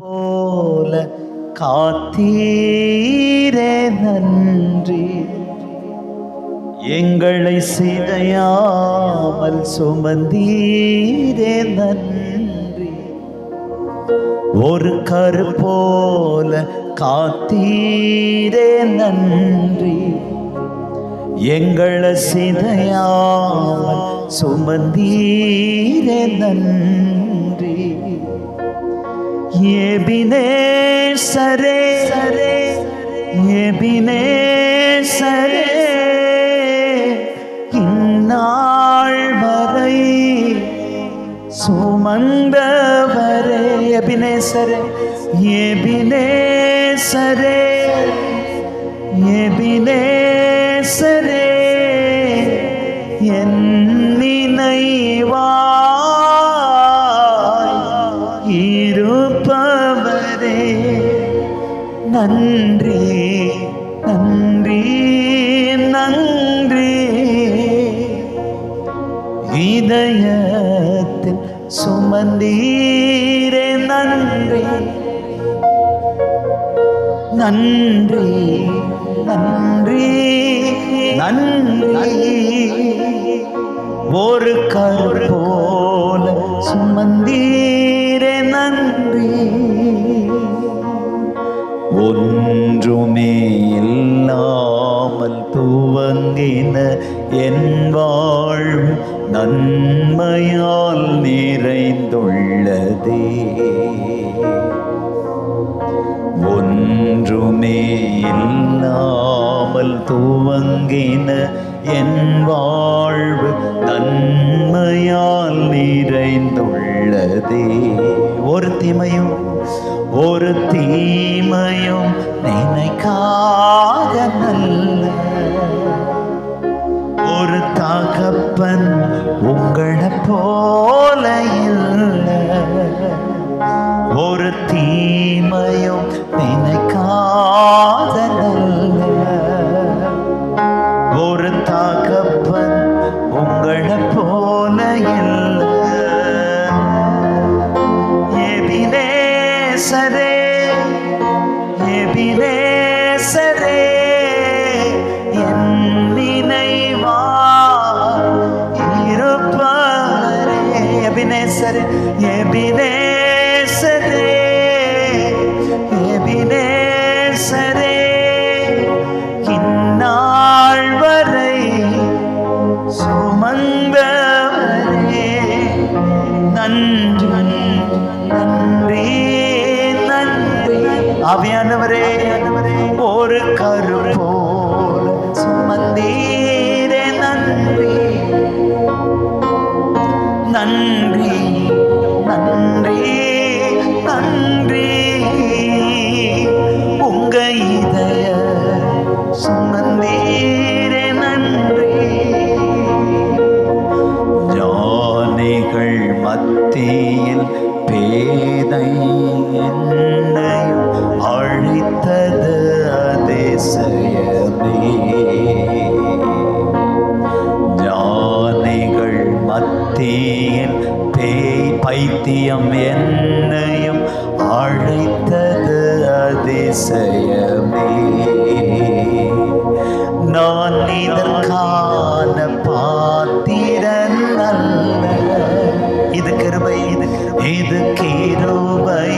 போல காத்தீரே நன்றி. எங்களை சிதையாமல் சுமந்தீரே நன்றி. ஒரு கரு போல காத்தீரே நன்றி. எங்களை சிதையாமல் சுமந்தீரே நன்றி. எபினேசரே எபினேசரே, இந்நாள் வரை சுமந்தவரே. எபினேசரே எபினேசரே எபினேசரே, என் நினைவாய் இருப்பவரே. நன்றி நன்றி நன்றி. இதயத்தில் சுமந்தீரே நன்றி நன்றி நன்றி நன்றி. ஒரு கரு போல சுமந்தீரே நன்றி. ஒன்றுமே இல்லாமல் துவங்கின என் வாழ்வு நன்மையால் நிறைந்துள்ளதே. ஒன்றுமே இல்லாமல் துவங்கின என் வாழ்வு நன்மையால் நிறைந்துள்ளதே. ஒரு தீமையும் நினைக்காத நல்ல ஒரு தகப்பன் உங்களை போல இல்லை. ஒரு தீமையும் நினைக்காத நல்ல ஒரு தகப்பன் உங்களை போல இல்லை. எபினேசரே எபினேசரே, என் நினைவாய் இருப்பவரே. எபினேசரே எபினேசரே எபினேசரே, இந்நாள் வரை சுமந்தவரே. நன்றி நன்றி நன்றி. ஆவியானவரே, ஒரு கரு போல சுமந்தீரே நன்றி நன்றி நன்றி நன்றி. உங்க இதய சுமந்தீரே நன்றி. ஞானிகள் மத்தியில் பேதை என்னையும் அழைத்தது அதிசயமே. ஞானிகள் மத்தியில் பைத்தியம் என்னையும் அழைத்தது அதிசயமே. நான் இதற்கான பாத்திரன் அல்ல. இது கிருபை இது கிருபை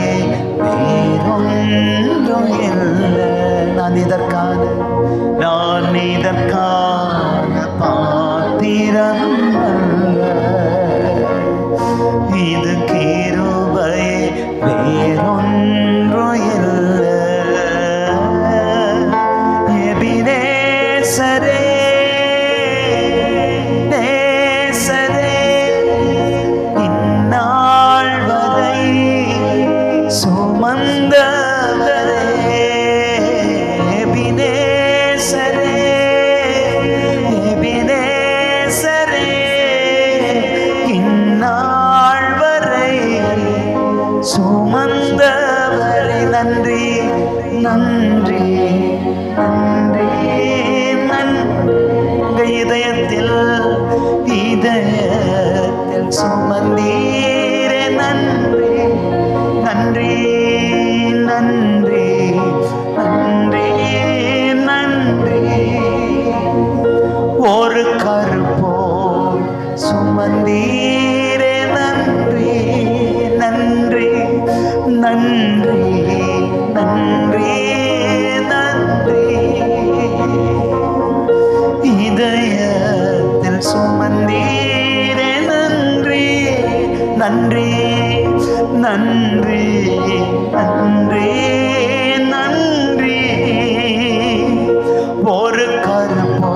வேறொன்றும் இல்லை. நான் இதற்கான பாத்திரன் அல்ல. இது கிருபை வேறொன்றும் இல்லை. எபினேசரே நேசரே, இந்நாள் வரை சுமந்தவரே. எபினேசரே எபினேசரே, இந்நாள் வரை சுமந்தவரே. நன்றி நன்றி நன்றி நன்றி. இதயத்தில் சுமந்தீரே நன்றி நன்றி. நன்றி நன்றி நன்றி. ஒரு கருப்போ சுமந்தீரே நன்றி நன்றி நன்றி நன்றி நன்றி. இதயத்தில் சுமந்தீரே நன்றி நன்றி நன்றி நன்றி நன்றி. ஒரு கருப்போ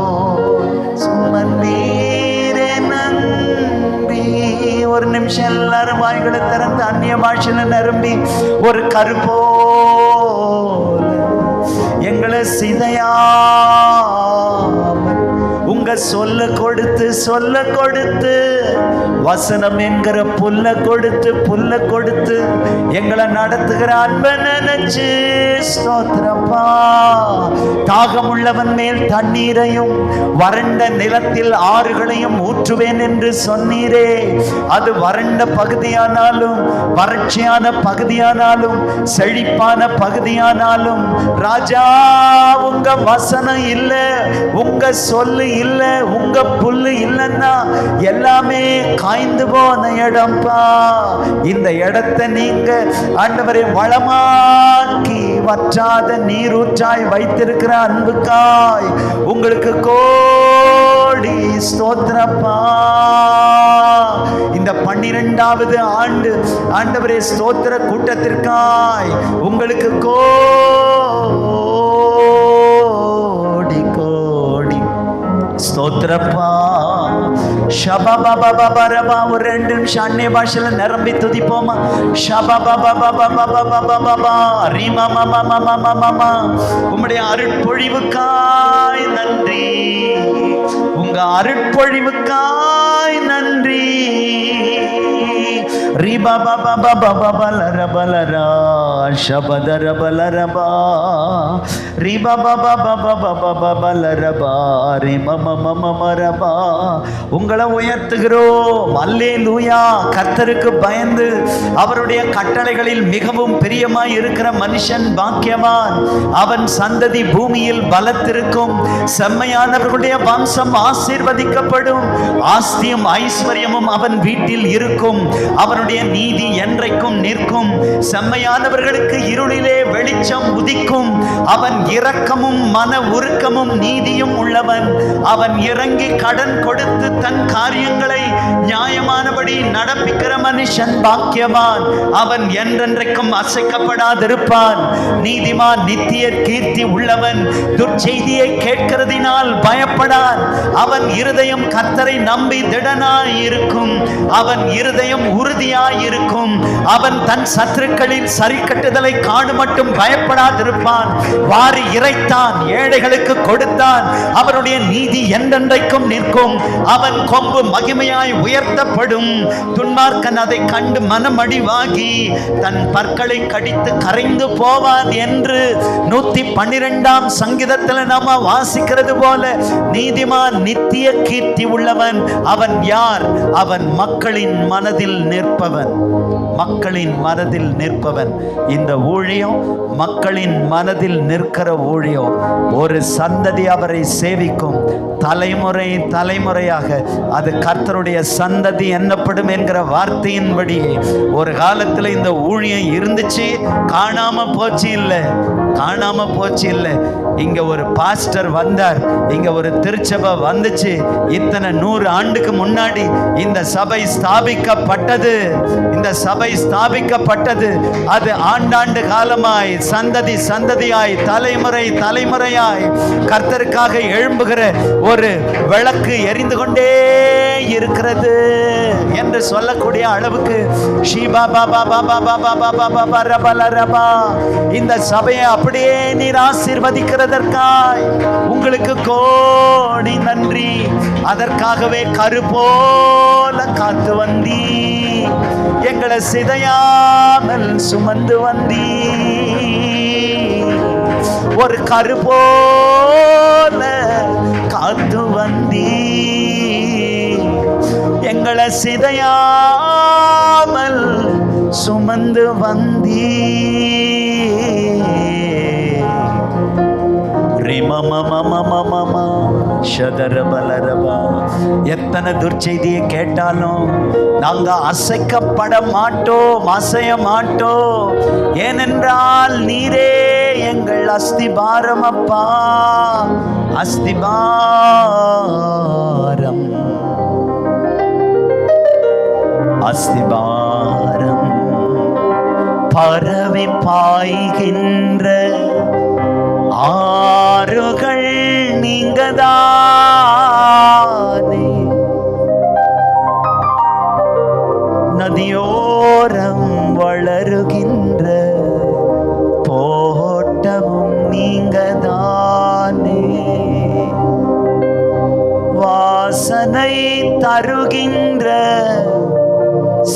சுமந்தீரே நன்றி. ஒரு நிமிஷம் எல்லாரும் வாய்களை திறந்து அந்நிய பாஷையில நிரம்பி ஒரு கருப்போ எங்களை சிதையா உங்க சொல்ல கொடுத்து வசனம் என்கிற புல்ல கொடுத்து எங்களை நடத்துகிற அன்பை நினைச்சு ஸ்தோத்திரப்பா. தாகம் உள்ளவன் மேல் தண்ணீரையும் வறண்ட நிலத்தில் ஆறுகளையும் ஊற்றுவேன் என்று சொன்னீரே. அது வறண்ட பகுதியானாலும் வறட்சியான பகுதியானாலும் செழிப்பான பகுதியானாலும் ராஜா உங்க வசனம் இல்லை, உங்க சொல்லு இல்லை, உங்க புல்லு இல்லைன்னா எல்லாமே காய்ந்து போன இடம்பா. இந்த இடத்தை நீங்க ஆண்டவரை வளமாக்கி வற்றாத நீரூற்றாய் வைத்திருக்கிற அன்புக்காய் உங்களுக்கு கோடி ஸ்தோத்திரப்பா. இந்த 12வது ஆண்டு ஆண்டவரே ஸ்தோத்திர கூட்டத்திற்காய் உங்களுக்கு கோடி கோடி ஸ்தோத்திரப்பா. ஷபபபபபரபா. ஒரு 2 நிமிஷம் அந்நிய பாஷையில நிரம்பி துதிப்போமா. ஷபபபபபபபபபா ரீமமமமமமம. உம்முடைய அருட்பொழிவுக்காய் நன்றி, உங்க அருட்பொழிவுக்காய் நன்றி. ரிபபபபபபலரபலரா ஷபதரபலரபா ரிபபபபபபபலரபா ரிமமமமரபா. உங்களை உயர்த்துகிறோம். அல்லேலூயா. கர்த்தருக்கு பயந்து அவருடைய கட்டளைகளில் மிகவும் பிரியமாய் இருக்கிற மனுஷன் பாக்கியவான். அவன் சந்ததி பூமியில் பலத்திருக்கும். செம்மையானவர்களுடைய வம்சம் ஆசீர்வதிக்கப்படும். ஆஸ்தியும் ஐஸ்வர்யமும் அவன் வீட்டில் இருக்கும். அவனுடைய நீதி என்றைக்கும் நிற்கும். செம்மையானவர்களுக்கு இருளிலே வெளிச்சம் உதிக்கும். அவன் இரக்கமும் மன உருக்கமும் நீதியும் உள்ளவன். அவன் இறங்கி கடன் கொடுத்து தன் காரியங்களை நியாயமானபடி நடப்பிக்கிற மனுஷன் பாக்கியவான். அவன் என்றென்றைக்கும் அசைக்கப்படாதிருப்பான். நீதிமான் நித்திய கீர்த்தி உள்ளவன். துர்ச்செய்தியை கேட்கிறதினால் பயப்படான். அவன் இருதயம் கர்த்தரை நம்பி திடனாய் இருக்கும். அவன் இருதயம் உறுதியாய் இருக்கும். அவன் தன் சத்துருக்களில் சரி கட்டுதலை காணும் மட்டும் பயப்படாதிருப்பான். வாரி இறைத்தான், ஏழைகளுக்கு கொடுத்தான். அவனுடைய நீதி என்றென்றைக்கும் நிற்கும். அவன் கொம்பு மகிமையாய் உயர்த்தப்படும். துன்மார்க்கன் அதை கண்டு மனமடிவாகி தன் பற்களை கடித்து கரைந்து போவான் என்று 112ஆம் சங்கீதத்தில் நாம வாசிக்கிறது போல நீதிமான் நித்திய கீர்த்தி உள்ளவன். அவன் யார்? அவன் மக்களின் மனதில் நிற்பவன். மக்களின் மனதில் நிற்பவன். இந்த ஊழியம் மக்களின் மனதில் நிற்கிற ஊழியம். ஒரு சந்ததி அவரை சேவிக்கும். தலைமுறை தலைமுறையாக அது கர்த்தருடைய சந்ததி என்னப்படும் என்கிற வார்த்தையின்படியே ஒரு காலத்தில் இந்த ஊழியம் இருந்துச்சு. காணாம போச்சு இல்லை, காணாம போச்சு இல்லை. இங்க ஒரு பாஸ்டர் வந்தார், இங்க ஒரு திருச்சபை வந்துச்சு. இத்தனை 100 ஆண்டுக்கு முன்னாடி இந்த சபை ஸ்தாபிக்கப்பட்டது. இந்த சபை ஸ்தாபிக்கப்பட்டது. அது ஆண்டாண்டு காலமாய் சந்ததி சந்ததியாய் தலைமுறை தலைமுறையாய் கர்த்தருக்காக எழும்புகிற ஒரு விளக்கு எரிந்து கொண்டே இருக்கிறது என்று சொல்லக்கூடிய அளவுக்கு இந்த சபையை அப்படியே நீர் ஆசீர்வதிக்கிறதற்காய் உங்களுக்கு கோடி நன்றி. அதற்காகவே கருப்போல காத்து வந்தீ, எங்களை சிதையாமல் சுமந்து வந்தீ. ஒரு கருப்போல காத்து வந்தீ, எங்களை சிதையாமல் சுமந்து வந்தீ. எத்தனை துர்ச்செய்தியை கேட்டாலும் நாங்க அசைக்கப்பட மாட்டோம், அசைய மாட்டோம். ஏனென்றால் நீரே எங்கள் அஸ்திபாரம் அப்பா, அஸ்திபாரம், அஸ்திபாரம். பரவி பாய்கின்ற ஆறுகள் நீங்கதானே, நதியோரம் வளருகின்ற தோட்டமும் நீங்கதானே, வாசனை தருகின்ற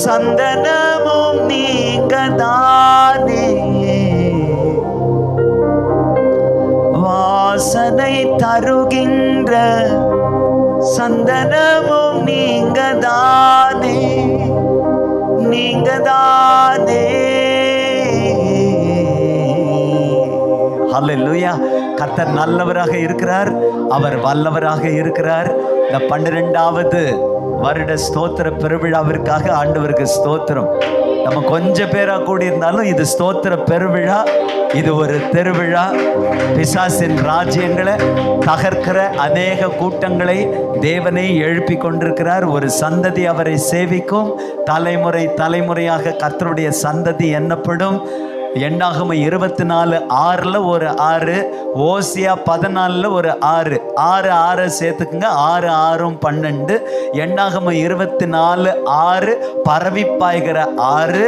சந்தனமும் நீங்கதானே, வாசனை தருகின்ற சந்தனமும் நீங்கதானே, நீங்கதானே. ஹல்லேலூயா. கர்த்தர் நல்லவராக இருக்கிறார், அவர் வல்லவராக இருக்கிறார். இந்த 12வது வருட ஸ்தோத்திர பெருவிழாவிற்காக ஆண்டவருக்கு ஸ்தோத்திரம். நம்ம கொஞ்சம் பேரா கூடி இருந்தாலும் இது ஸ்தோத்திர பெருவிழா, இது ஒரு திருவிழா. பிசாசின் ராஜ்யங்களை தகர்க்கிற அநேக கூட்டங்களை தேவனை எழுப்பி கொண்டிருக்கிறார். ஒரு சந்ததி அவரை சேவிக்கும். தலைமுறை தலைமுறையாக கர்த்தருடைய சந்ததி எண்ணப்படும். எண்ணாகம 24:6 ஒரு 6, ஓசியா 14 ஒரு 6, 6 சேர்த்துக்குங்க. 6 6 12. எண்ணாகம 24:6 பரவி பாய்கிற 6,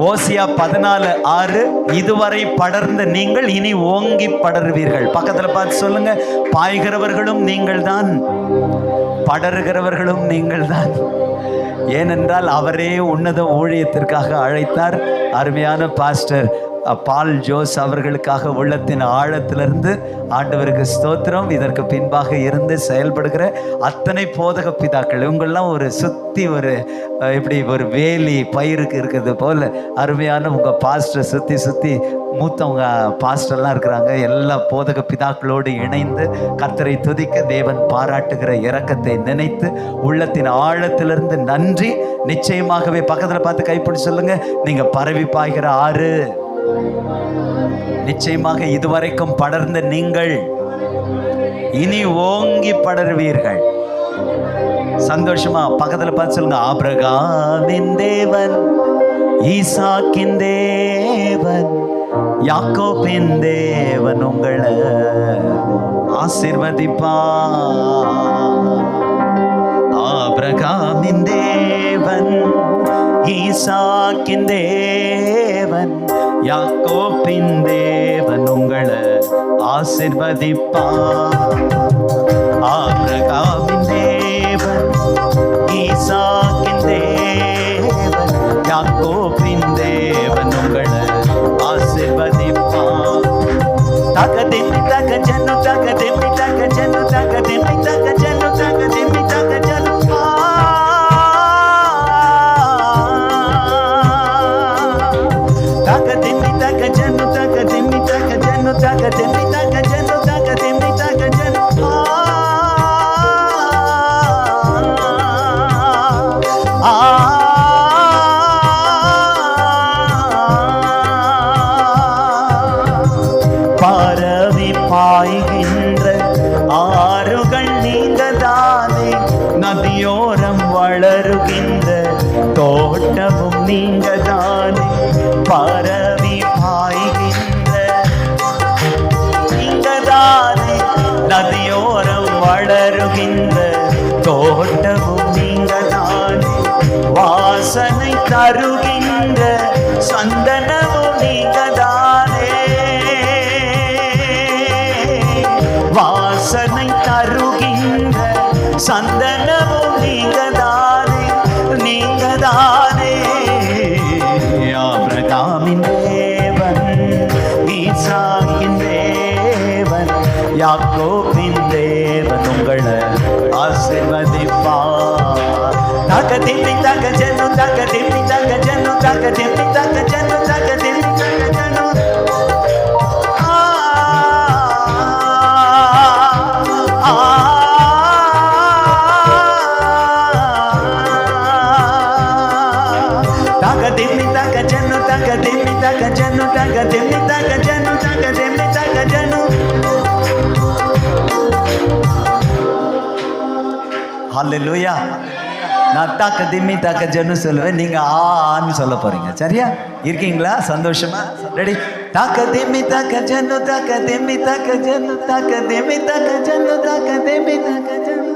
ஓசியா 14:6 இதுவரை படர்ந்த நீங்கள் இனி ஓங்கி படர்வீர்கள். பக்கத்துல பார்த்து சொல்லுங்க, பாய்கிறவர்களும் நீங்கள் தான், படர்கிறவர்களும் நீங்கள் தான். ஏனென்றால் அவரே உன்னத ஊழியத்திற்காக அழைத்தார். அருமையான பாஸ்டர் பால் ஜோஸ் அவர்களுக்காக உள்ளத்தின் ஆழத்திலிருந்து ஆண்டவருக்கு ஸ்தோத்திரம். இதற்கு பின்பாக இருந்து செயல்படுகிற அத்தனை போதக பிதாக்கள், இவங்கெல்லாம் ஒரு சுற்றி ஒரு இப்படி ஒரு வேலி பயிருக்கு இருக்கிறது போல அருமையான உங்கள் பாஸ்டர் சுற்றி சுற்றி மூத்தவங்க பாஸ்டர்லாம் இருக்கிறாங்க. எல்லா போதக பிதாக்களோடு இணைந்து கர்த்தரை துதிக்க தேவன் பாராட்டுகிற இரக்கத்தை நினைத்து உள்ளத்தின் ஆழத்திலிருந்து நன்றி. நிச்சயமாகவே பக்கத்தில் பார்த்து கைப்பிடி சொல்லுங்க, நீங்க பரவி பாய்கிற 6. நிச்சயமாக இதுவரைக்கும் படர்ந்த நீங்கள் இனி ஓங்கி படர்வீர்கள். சந்தோஷமா பக்கத்துல பார்த்து சொல்லுங்க, ஆபிரகாமின் தேவன், ஈசாக்கின் தேவன், யாக்கோபின் தேவன் உங்களை ஆசீர்வதிப்பார். ஆபிரகாமின் தேவன், ஈசாக்கின் தேவன், யாக்கோபின் தேவன் உங்களை ஆசீர்வதிப்பார். ஆபிரகாமின் தேவன், ஈசாக்கின் தேவன், யாக்கோபின் தேவன் உங்களை ஆசீர்வதிப்பார். தக திம்மி தக ஜன்னு, தக திம்மி தக ஜன்னு, தக திம்மி தக ஜன்னு, தக திம்மி தக ஜன்னு. தக திம்மி தக ஜன்னு, தக திம்மி தக ஜன்னு, தக திம்மி தக ஜன்னு, தக திம்மி தக ஜன்னு. பரவி பாய்கின்ற ஆறுகள் நீங்கதானே, நதியோரம் வளருகின்ற தோட்டமும் நீங்கதானே. பரவி பாய்கின்ற நீங்கதானே, நதியோரம் வளருகின்ற தோட்டமும் நீங்கதானே. வாசனை தருகின்ற சந்தனமும் நீங்கதானே, வாசனை தருகின்ற சந்தனமும் நீங்கதானே, நீங்கதானே. ஆபிரகாமின் தேவன், ஈசாக்கின் தேவன், யாக்கோபின் தேவன் உங்களை ஆசீர்வதிப்பார். தக திம்மி தக ஜன்னு, தக திம்மி தக ஜன்னு, தக திம்மி தக ஜன்னு, தக திம்மி தக ஜன்னு. ஹல்லேலூயா. நான் தாக்க திம்மி தாக்க ஜன்னு சொல்லுவேன், நீங்க ஆன்னு சொல்ல போறீங்க. சரியா இருக்கீங்களா? சந்தோஷமா? ரெடி? தாக்க திம்மி தாக்க ஜன்னு தாக்க திம்மி தாக்க ஜன்னு தாக்க திம்மி தாக்க ஜன்னு தாக்க திம்மி தாக்க ஜன்னு.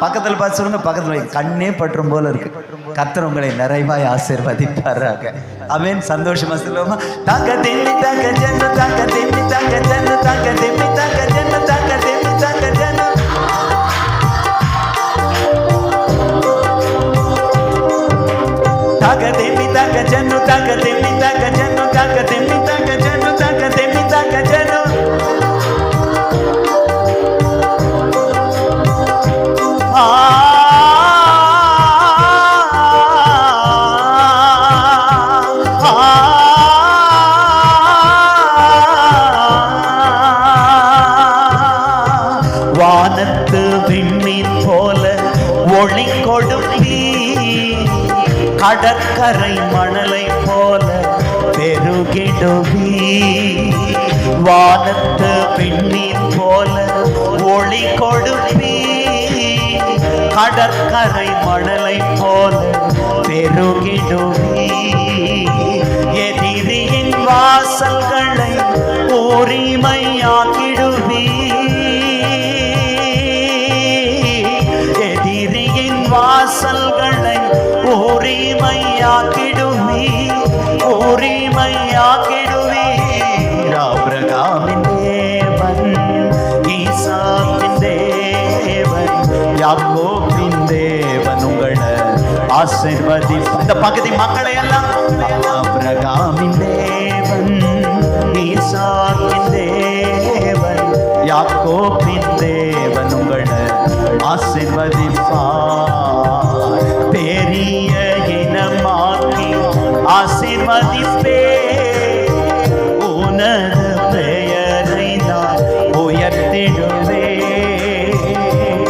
பக்கத்தில் பார்த்து சொல்லுங்க, பக்கத்தில் கண்ணே பற்றும் போல இருக்கு. கர்த்தர் உங்களை நிறைவாய் ஆசீர்வதிப்பாராக. ஆமென். சந்தோஷமா சொல்லுவோமா? தாக்க திம்மி தாக்க ஜன்னு தாக்க திம்மி தாக்க ஜன்னு தாக்க திம்மி தாக்க ஜன்னு தாக்க திம்மி தாக்க ஜன்னு. தாக்க திம்மி தாக்க ஜன்னு தாக்க திம்மி தாக்க ஜன்னு தாக்க திம்மி தாக்க ஜன்னு தாக்க திம்மி தாக்க ஜன்னு. வானத்து விண்மீன் போல ஒளி கொடுப்பி, கடற்கரை மணலை போல பெருகிடுவி. வானத்து விண்மீன் போல ஒளி கொடுப்பி, கடற்கரை மணலை போல பெருகிடுவி. எதிரியின் வாசல்களை உரிமையாக்கிடுவி. எதிரியின் வாசல்களை உரிமையாக்கிடுவி, உரிமையாக்கிடுவி. ஆபிரகாமின் தேவன், ஈசாக்கின் தேவன், யாக்கோபின் தேவன் உங்களை ஆசீர்வதி. இந்த பகுதி மக்களை எல்லாம் ஆபிரகாமின் தேவன், ஈசாக்கின் தேவன், யாக்கோபின் தேவன் உங்களை ஆசீர்வதிப்பார். பெரிய இனமாக்கி ஆசீர்வதிப்பே, உனது பெயரை நான் உயர்த்திடுவே.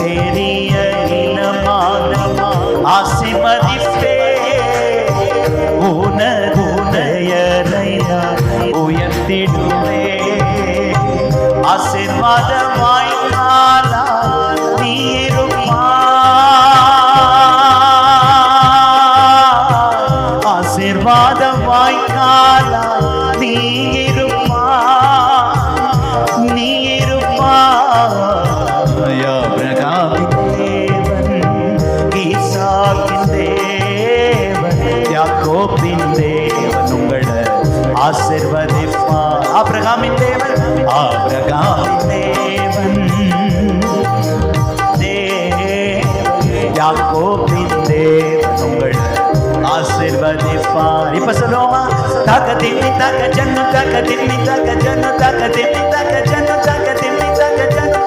பெரிய இனமாக ஆசீர்வதிப்பே, உனது பெயரை நான் உயர்த்திடுவே. ஆசீர்வாதமாய் காலா ஆசீர்வாதமாய் காலா நீ இருப்பா, நீ இருப்பா. ஆபிரகாமின் தேவன், ஈசாக்கின் தேவன், யாக்கோபின் தேவன் உங்களை ஆசீர்வதிப்பார். ஆபிரகாமின் தேவன், ஆபிரகாமின் தேவன், யாக்கோபின் தேவன் உங்களை ஆசீர்வதிப்பார். இப்ப சொல்லுவோமா? தாக்க திம்மி தாக்க ஜன்னு தாக்க திம்மி தாக்க ஜன்னு தாக்க திம்மி தாக்க ஜன்னு தாக்க திம்மி தாக்க ஜன்னு.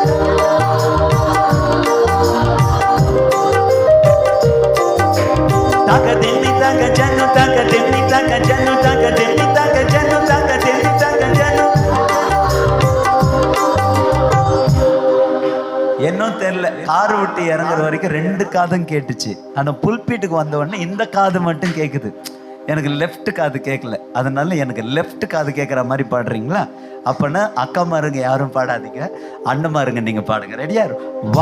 தாக்க திம்மி தாக்க ஜன்னு தாக்க திம்மி தாக்க ஜன்னு தாக்க திம்மி தாக்க ஜன்னு தாக்க திம்மி தாக்க ஜன்னு. என்னோ தெரியல, கார் விட்டு இறங்குற வரைக்கும் 2 காதும் கேட்டுச்சு. ஆனா புல்பீட்டுக்கு வந்த உடனே இந்த காது மட்டும் கேக்குது, எனக்கு லெஃப்ட் காது கேட்கல. அதனால எனக்கு லெஃப்ட் காது கேட்குற மாதிரி பாடுறீங்களா? அப்பனா அக்கா மாருங்க யாரும் பாடாதீங்க, அண்ணமாருங்க நீங்க பாடுங்க. ரெடியா?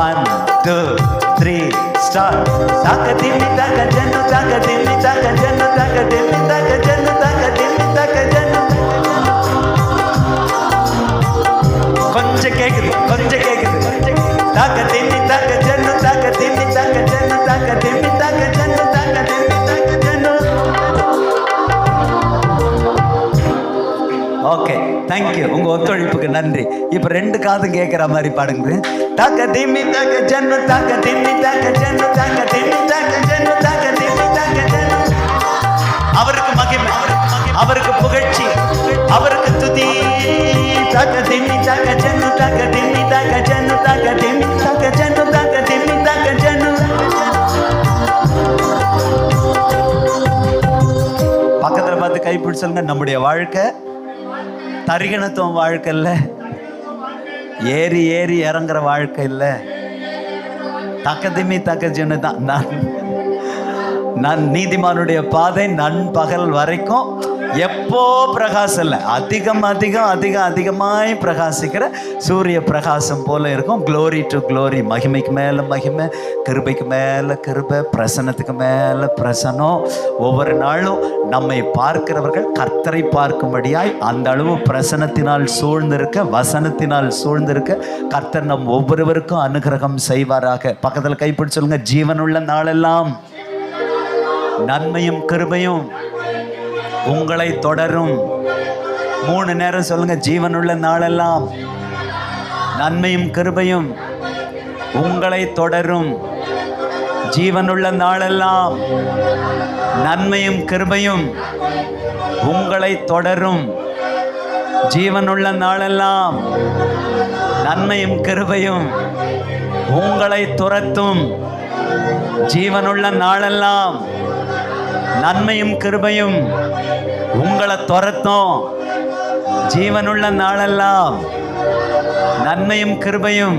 1 2 3 ஸ்டார்ட். தாக்க திம்மி தாக்க ஜன்னு தாக்க திம்மி தாக்க ஜன்னு தாக்க திம்மி தாக்க ஜன்னு தாக்க திம்மி தாக்க ஜன்னு. கொஞ்சம் கேக்குது, கொஞ்சம் கேக்குது. தாக்க திம்மி தாக்க ஜன்னு தாக்க திம்மி தாக்க ஜன்னு தாக்க திம்மி தாக்க ஜன்னு தாக்க திம்மி தாக்க ஜன்னு. Okay, thank you. உங்க ஒத்துழைப்புக்கு நன்றி. இப்ப 2 காதும் கேட்கிற மாதிரி பாடுங்க. தாக்க திம்மி தாக்க ஜன்னு தாக்க திம்மி தாக்க ஜன்னு தாக்க திம்மி தாக்க ஜன்னு தாக்க திம்மி தாக்க ஜன்னு. அவருக்கு மகிமை, அவருக்கு புகழ்ச்சி, அவருக்கு துதி. தாக்க திம்மி தாக்க ஜன்னு தாக்க திம்மி தாக்க ஜன்னு தாக்க திம்மி தாக்க ஜன்னு தாக்க திம்மி தாக்க ஜன்னு. பக்கத்துல பார்த்து கை பிடிச்சல்ங்க. நம்முடைய வாழ்க்கை தரிகணத்துவம் வாழ்க்கை இல்ல, ஏறி ஏறி இறங்குற வாழ்க்கை இல்ல. தக்க திம்மி தக்க ஜன்னு தான். நான் நீதிமானுடைய பாதை நண்பகல் வரைக்கும் எப்போ பிரகாசம் இல்லை, அதிகமாய் பிரகாசிக்கிற சூரிய பிரகாசம் போல இருக்கும். க்ளோரி டு க்ளோரி, மகிமைக்கு மேல மகிமை, கிருபைக்கு மேல கிருபை, பிரசன்னத்துக்கு மேல பிரசனம். ஒவ்வொரு நாளும் நம்மை பார்க்கிறவர்கள் கர்த்தரை பார்க்கும்படியாய் அந்த அளவு பிரசனத்தினால் சூழ்ந்திருக்க, வசனத்தினால் சூழ்ந்திருக்க கர்த்தர் நம் ஒவ்வொருவருக்கும் அனுகிரகம் செய்வாராக. பக்கத்தில் கைப்பிடி சொல்லுங்க, ஜீவனுள்ள நாளெல்லாம் நன்மையும் கிருபையும் உங்களை தொடரும். 3 நேரம் சொல்லுங்க, ஜீவனுள்ள நாளெல்லாம் நன்மையும் கிருபையும் உங்களை தொடரும். ஜீவனுள்ள நாளெல்லாம் நன்மையும் கிருபையும் உங்களை தொடரும். ஜீவனுள்ள நாளெல்லாம் நன்மையும் கிருபையும் உங்களை துரத்தும். ஜீவனுள்ள நாளெல்லாம் நன்மையும் கிருபையும் உங்களை துரத்தும். ஜீவனுள்ள நாளெல்லாம் நன்மையும் கிருபையும்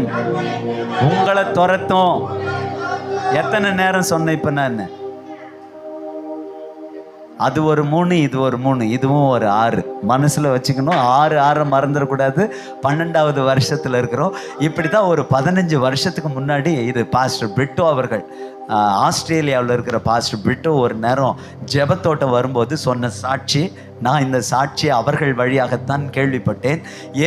உங்களை துரத்தும். எத்தனை நேரம் சொன்னேன் இப்ப நான்? அது ஒரு 3, இது ஒரு 3, இதுவும் ஒரு 6. மனசில் வச்சுக்கணும். 6 மறந்துடக்கூடாது. 12வது வருஷத்தில் இருக்கிறோம். இப்படி தான் ஒரு 15 வருஷத்துக்கு முன்னாடி இது பாஸ்டர் பிரிட்டோ அவர்கள், ஆஸ்திரேலியாவில் இருக்கிற பாஸ்டர் பிரிட்டோ ஒரு நேரம் ஜெபத்தோட்டம் வரும்போது சொன்ன சாட்சி. நான் இந்த சாட்சியை அவர்கள் வழியாகத்தான் கேள்விப்பட்டேன்.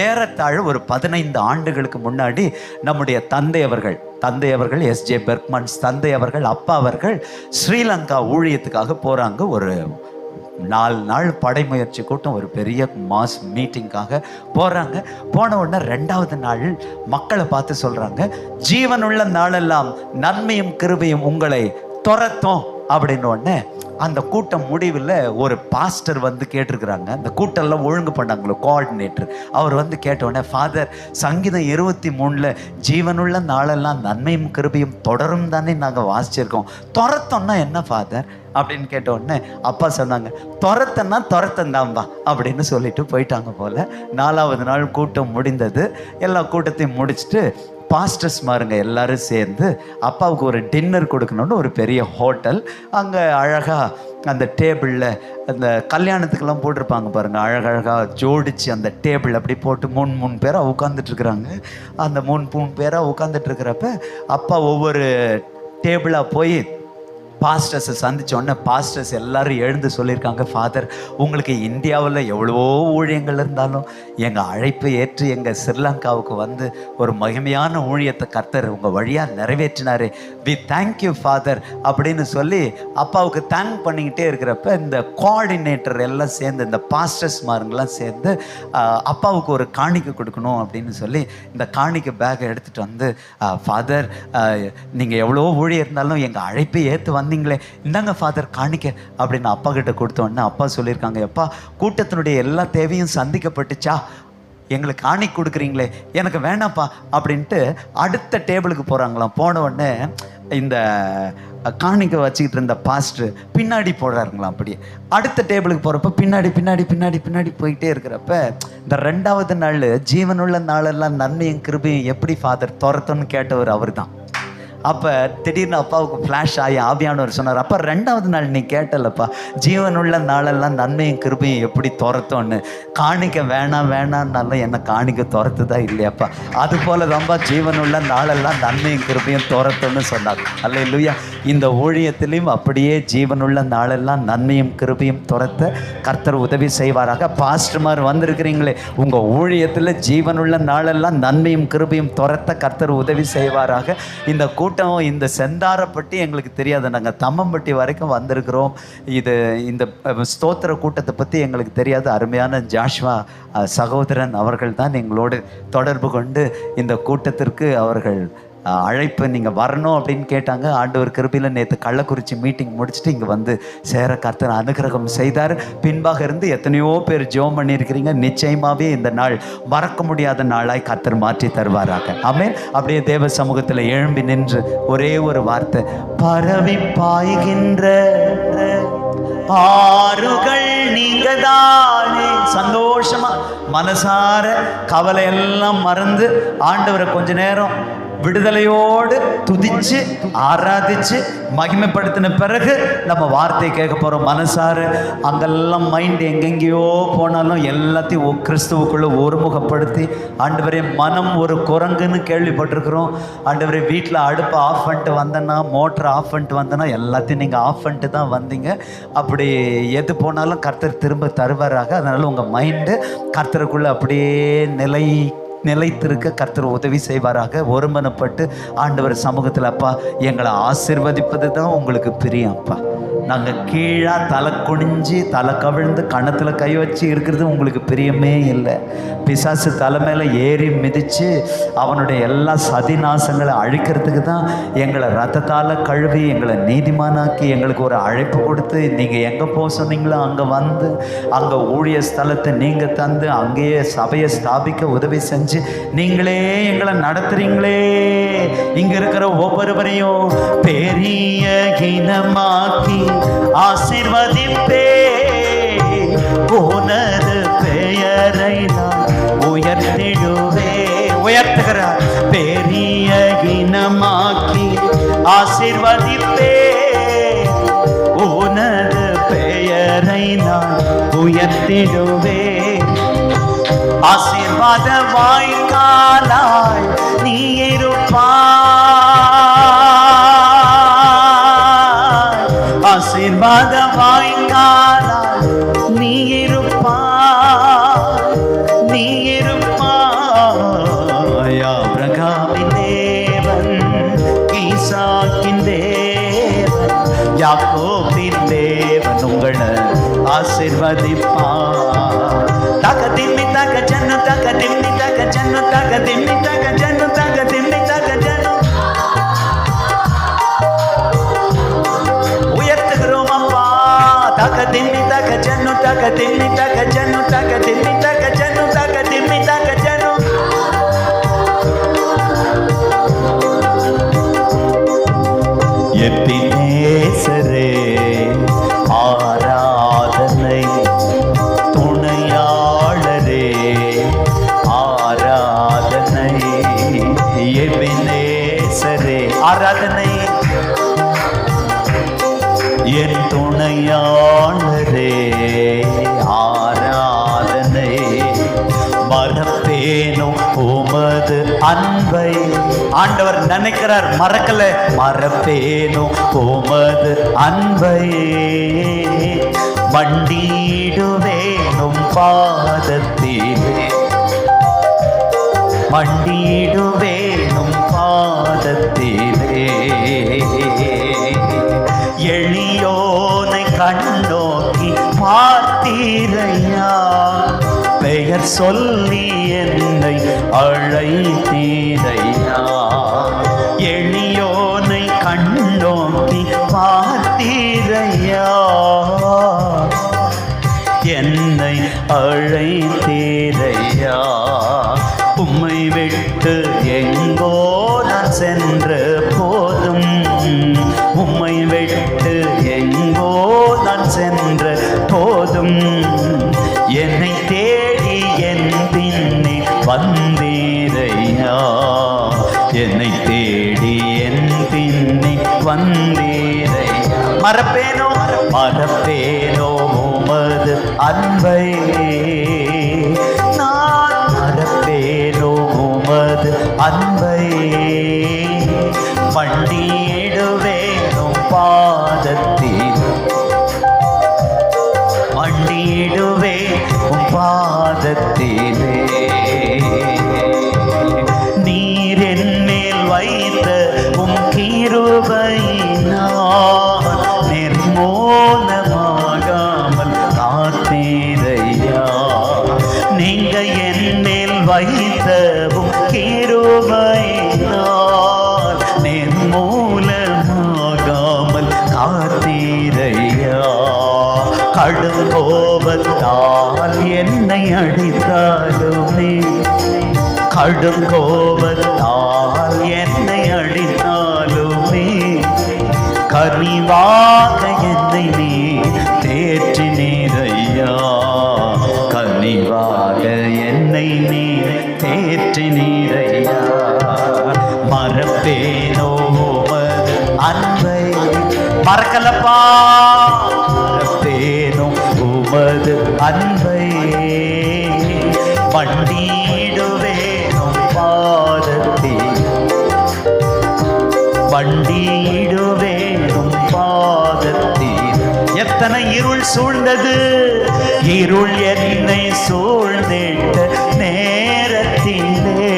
ஏறத்தாழ ஒரு 15 ஆண்டுகளுக்கு முன்னாடி நம்முடைய தந்தை அவர்கள் எஸ்ஜே பெர்க்மன்ஸ் தந்தை அவர்கள், அப்பா அவர்கள் ஸ்ரீலங்கா ஊழியத்துக்காக போகிறாங்க. ஒரு 4 நாள் படைமுயற்சி கூட்டம், ஒரு பெரிய மாஸ் மீட்டிங்காக போகிறாங்க. போன உடனே 2வது நாள் மக்களை பார்த்து சொல்கிறாங்க, ஜீவனுள்ள நாளெல்லாம் நன்மையும் கிருபையும் உங்களை துரத்தும் அப்படின்னு. உடனே அந்த கூட்டம் முடிவில் ஒரு பாஸ்டர் வந்து கேட்டிருக்கிறாங்க. அந்த கூட்டம்லாம் ஒழுங்கு பண்ணாங்களோ கோஆர்டினேட்டர், அவர் வந்து கேட்டவுடனே, ஃபாதர் சங்கீதம் 23 ஜீவனுள்ள நாளெல்லாம் நன்மையும் கிருபையும் தொடரும் தானே நாங்கள் வாசிச்சிருக்கோம், துரத்தோம்னா என்ன ஃபாதர் அப்படின்னு கேட்ட உடனே அப்பா சொன்னாங்க, துரத்தந்தாம்பா அப்படின்னு சொல்லிட்டு போயிட்டாங்க போல. 4வது நாள் கூட்டம் முடிந்தது. எல்லா கூட்டத்தையும் முடிச்சுட்டு பாஸ்டர்ஸ் மாருங்க எல்லாரும் சேர்ந்து அப்பாவுக்கு ஒரு டின்னர் கொடுக்கணும்னு ஒரு பெரிய ஹோட்டல். அங்கே அழகாக அந்த டேபிளில் அந்த கல்யாணத்துக்கெல்லாம் போட்டிருப்பாங்க பாருங்கள், அழகழகாக ஜோடிச்சு அந்த டேபிள் அப்படி போட்டு 3 பேராக உட்காந்துட்ருக்குறாங்க. அந்த 3 பேராக உட்காந்துட்ருக்கிறப்ப அப்பா ஒவ்வொரு டேபிளாக போய் பாஸ்டர்ஸை சந்தித்தோடனே பாஸ்டர்ஸ் எல்லாரும் எழுந்து சொல்லியிருக்காங்க, ஃபாதர் உங்களுக்கு இந்தியாவில் எவ்வளவோ ஊழியங்கள் இருந்தாலும் எங்கள் அழைப்பை ஏற்று எங்கள் ஸ்ரீலங்காவுக்கு வந்து ஒரு மகிமையான ஊழியத்தை கர்த்தர் உங்கள் வழியாக நிறைவேற்றினார், வி தேங்க்யூ ஃபாதர் அப்படின்னு சொல்லி அப்பாவுக்கு தேங்க் பண்ணிக்கிட்டே இருக்கிறப்ப இந்த கோஆர்டினேட்டர் எல்லாம் சேர்ந்து, இந்த பாஸ்டர்ஸ் மாருங்கெல்லாம் சேர்ந்து அப்பாவுக்கு ஒரு காணிக்கை கொடுக்கணும் அப்படின்னு சொல்லி இந்த காணிக்கை பேக்கை எடுத்துகிட்டு வந்து, ஃபாதர் நீங்கள் எவ்வளோ ஊழியர் இருந்தாலும் எங்கள் அழைப்பை ஏற்று வந்தீங்களே, இந்தாங்க ஃபாதர் காணிக்க அப்படின்னு அப்பா கிட்ட கொடுத்தோன்னே அப்பா சொல்லியிருக்காங்க, எப்பா கூட்டத்தினுடைய எல்லா தேவையும் சந்திக்கப்பட்டுச்சா, எங்களுக்கு காணிக்கை கொடுக்குறீங்களே, எனக்கு வேணாப்பா அப்படின்ட்டு அடுத்த டேபிளுக்கு போகிறாங்களாம். போன உடனே இந்த காணிக்கை வச்சுக்கிட்டு இருந்த பாஸ்டர் பின்னாடி போடுறாருங்களாம். அப்படியே அடுத்த டேபிளுக்கு போகிறப்ப பின்னாடி போயிட்டே இருக்கிறப்ப இந்த 2வது நாள் ஜீவனுள்ள நாளெல்லாம் நன்மையும் கிருபையும் எப்படி ஃபாதர் துரத்தும்னு கேட்டவர் அவர் தான். அப்போ திடீர்னு அப்பாவுக்கு ஃப்ளாஷ் ஆகி ஆவியானவர் சொன்னார், அப்பா 2வது நாள் நீ கேட்டலப்பா ஜீவனுள்ள நாளெல்லாம் நன்மையும் கிருபையும் எப்படி துரத்தோன்னு, காணிக்க வேணான்னாலும் என்ன காணிக்க துரத்துதா இல்லையாப்பா, அது போல தான்ப்பா ஜீவனுள்ள நாளெல்லாம் நன்மையும் கிருபையும் துரத்தோன்னு சொன்னாங்க. அல்லேலூயா. இந்த ஊழியத்திலையும் அப்படியே ஜீவனுள்ள நாளெல்லாம் நன்மையும் கிருபையும் துரத்த கர்த்தர் உதவி செய்வாராக. பாஸ்டர்மார் வந்திருக்கிறீங்களே, உங்கள் ஊழியத்தில் ஜீவனுள்ள நாளெல்லாம் நன்மையும் கிருபையும் துரத்த கர்த்தர் உதவி செய்வாராக. இந்த கூட்டம் இந்த செந்தாரப்பட்டி எங்களுக்கு தெரியாது, நாங்கள் தம்மம்பட்டி வரைக்கும் வந்திருக்கிறோம். இந்த ஸ்தோத்திர கூட்டத்தை பற்றி எங்களுக்கு தெரியாது. அருமையான ஜாஷ்வா சகோதரன் அவர்கள் தான் எங்களோடு தொடர்பு கொண்டு இந்த கூட்டத்திற்கு அவர்கள் அழைப்பு நீங்கள் வரணும் அப்படின்னு கேட்டாங்க. ஆண்டவர் கிருபையில் நேற்று கள்ளக்குறிச்சி மீட்டிங் முடிச்சுட்டு இங்கே வந்து சேர கர்த்தர் அனுகிரகம் செய்தார். பின்பாக இருந்து எத்தனையோ பேர் ஜெபம் பண்ணியிருக்கிறீங்க. நிச்சயமாகவே இந்த நாள் மறக்க முடியாத நாளாய் கர்த்தர் மாற்றி தருவாராக. ஆமென். அப்படியே தேவ சமூகத்தில் எழும்பி நின்று ஒரே ஒரு வார்த்தை, பரவி பாய்கின்ற ஆறுகள் நீங்கதானே. சந்தோஷமா மனசார கவலை எல்லாம் மறந்து ஆண்டவரை கொஞ்ச நேரம் விடுதலையோடு துதிச்சு ஆராதிச்சு மகிமைப்படுத்தின பிறகு நம்ம வார்த்தையை கேட்க போகிறோம் மனசார. அங்கெல்லாம் மைண்ட் எங்கெங்கேயோ போனாலும் எல்லாத்தையும் கிறிஸ்துவுக்குள்ளே ஒருமுகப்படுத்தி, ஆண்டவரே மனம் ஒரு குரங்குன்னு கேள்விப்பட்டிருக்கிறோம். ஆண்டவரே வீட்டில் அடுப்பை ஆஃப் பண்ணிட்டு வந்தேன்னா, மோட்டரை ஆஃப் பண்ணிட்டு வந்தேன்னா எல்லாத்தையும் நீங்கள் ஆஃப் பண்ணிட்டு தான் வந்தீங்க. அப்படி எது போனாலும் கர்த்தர் திரும்ப தருவாராக. அதனால் உங்கள் மைண்டு கர்த்தருக்குள்ளே அப்படியே நிலைத்திருக்க கர்த்தர் உதவி செய்வாராக. ஒருமனப்பட்டு ஆண்டவர் சமூகத்தில், அப்பா எங்களை ஆசீர்வதிப்பது தான் உங்களுக்கு பிரியம் அப்பா. நாங்கள் கீழே தலை குனிஞ்சு தலை கவிழ்ந்து கணத்தில் கை வச்சு இருக்கிறது உங்களுக்கு பிரியமே இல்லை. பிசாசு தலை மேலே ஏறி மிதித்து அவனுடைய எல்லா சதிநாசங்களை அழிக்கிறதுக்கு தான் எங்களை ரத்தத்தால் கழுவி எங்களை நீதிமானாக்கி எங்களுக்கு ஒரு அழைப்பு கொடுத்து, நீங்கள் எங்கே போக சொன்னீங்களோ அங்கே வந்து அங்கே ஊழிய ஸ்தலத்தை நீங்கள் தந்து அங்கேயே சபையை ஸ்தாபிக்க உதவி செஞ்சு நீங்களே எங்களை நடத்துறீங்களே. இங்கே இருக்கிற ஒவ்வொருவரையும் பெரிய இனமாக்கி ஆசீர்வதிப்பே, உனது பெயரை நான் உயர்த்திடுவே. உயர்த்துகிறார். பெரிய இனமாக்கி ஆசீர்வதிப்பே, உனது பெயரை நான் உயர்த்திடுவே. ஆசீர்வாத வாய்க்காலாய் நீ இருப்பாய், ஆசீர்வாத வாய்க்காலாய் நீ இருப்பாய், நீ இருப்பாய். ஆபிரகாமின் தேவன், ஈசாக்கின் தேவன், யாக்கோபின் தேவன் உங்களை ஆசீர்வதிப்பார். தக திம்மி தக ஜன்னு தக திம்மி தக ஜன்னு தக திம்மி தக ஜன்னு தக திம்மி தக ஜன்னு. உயர்த்துகிறோம் அப்பா. தக திம்மி தக ஜன்னு தக திம்மி தக ஜன்னு தக திம்மி தக ஜன்னு தக திம்மி தக ஜன்னு. எபினேசரே ஆராதனை, துணையாளரே ஆராதனை. எபினேசரே ஆராதனை, என் துணையாளரே ஆராதனை. மறப்பேனோ உமது அன்பை. ஆண்டவர் நினைக்கிறார், மறக்கல. மறப்பேனோ உமது அன்பை, மண்டிடுவேனும் பாதத்திலே, மண்டிடுவேனும் பாதத்திலே. எளியோனை கண்ணோக்கி பார்த்தீரையா, பெயர் சொல்லி என்னை அழைத்தீரையா. எளியோனை கண்ணோக்கி பார்த்தீரையா, என்னை அழைத்தீரையா. உம்மை விட்டு எங்கோ நான் சென்ற போதும், உம்மை விட்டு எங்கோ நான் சென்ற போதும், என்னை தேடி என் பின்னே வந்தீரையா, என்னை தேடி என் பின்னே வந்தீரையா. மறப்பேனோ மறப்பேனோ உமது அன்பை, நான் மறப்பேனோ உமது அன்பை. மண்டியிடுவேனும் பாதத்தில், மண்டியிடுவே உம் பாதத்திலே. நீர் என் மேல் வைத்த உம் கிருபையினால் நிர்மூலமாகாமல் காத்தீரையா. நீங்க என் மேல் வைத்த உம் கிருபையினால் நிர்மூலமாகாமல் காத்தீரையா. கடும் கோபத்தால் என்னை அடித்தாலுமே, கடும் கோபத்தால் என்னை அடித்தாலுமே, கனிவாக என்னை நீ தேற்றினீரையா, கனிவாக என்னை நீ தேற்றினீரையா. மறப்பேனோ உமது அன்பை. மறக்கலப்பா, மறப்பேனோ உமது அன்பை. மண்டியிடுவேனும் பாதத்தில், மண்டியிடுவேனும் பாதத்தில். எத்தனை இருள் சூழ்ந்தது, இருள் என்னை சூழ்ந்திட்ட நேரத்திலே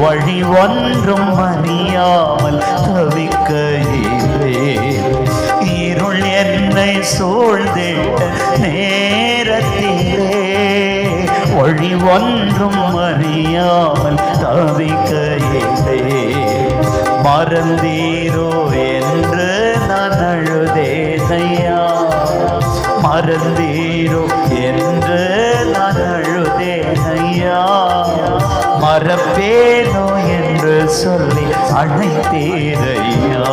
வழி ஒன்றும் அறியாமல் தவிக்கையிலே. இருள் என்னை சூழ்ந்திட்ட நேரத்திலே வழி ஒன்றும் அறியாமல் தவிக்கையிலே. மறந்தீரோ என்று நான் அழுதேனையா, மறந்தீரோ என்று நான் அழுதேனையா. மறப்பேனோ என்று சொல்லி அழைத்தேரையா,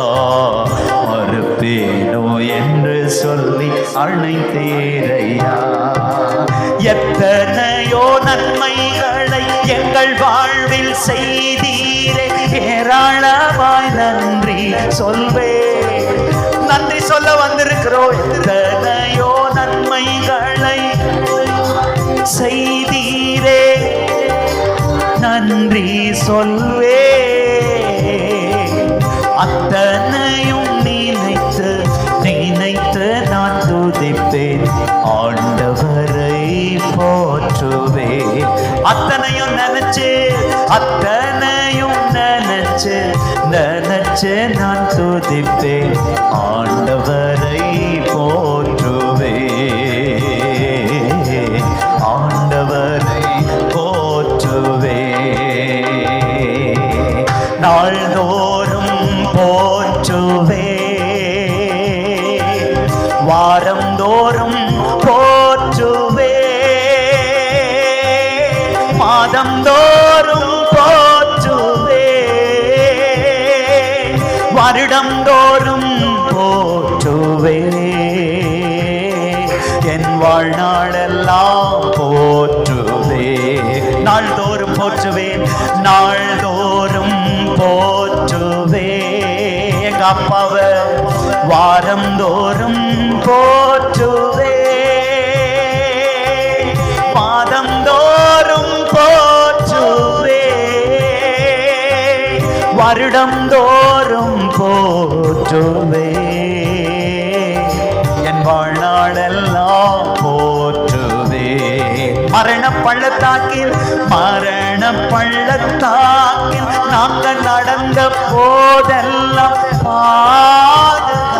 மறப்பேனோ என்று சொல்லி அழைத்தேரையா. எத்தனையோ நன்மைகளை எங்கள் வாழ்வில் செய்தீரே, ஏராளமாய் நன்றி சொல்வே. நன்றி சொல்ல வந்திருக்கிறோம். எத்தனையோ நன்மைகளை செய்தீரே, நன்றி சொல்வே. அத்தனையும் நினைத்து நினைத்து நான் துதிப்பேன், ஆண்டவரை போற்றுவேன். அத்தனையும் நினைச்சு, அத்தனையும் நினைச்சு நினைச்சு நான் துதிப்பேன், ஆண்டவரை போற்றுவேன், ஆண்டவரை போற்றுவேன். நாள்தோறும் போற்றுவேன், வாரம் தோறும் போற்றுவேன், மாதம் தோறும் போற்றுவேன், வருடம் தோறும் போற்றுவேன். என் வாழ்நாளெல்லாம் போற்றுவேன். நாள்தோறும் போற்றுவேன், நாள்தோறும் போற்றுவேன். எங்க அப்பாவை வாரம் தோறும் போற்றுவேன், மாதம் தோறும் போற்றுவேன், வருடம் தோறும் போற்றுவேன். என் வாழ்நாளெல்லாம் போற்றுவேன். மரண பள்ளத்தாக்கில், மரண பள்ளத்தாக்கில் நாங்கள் நடந்த போதெல்லாம் பாதுகாத்தீரையா.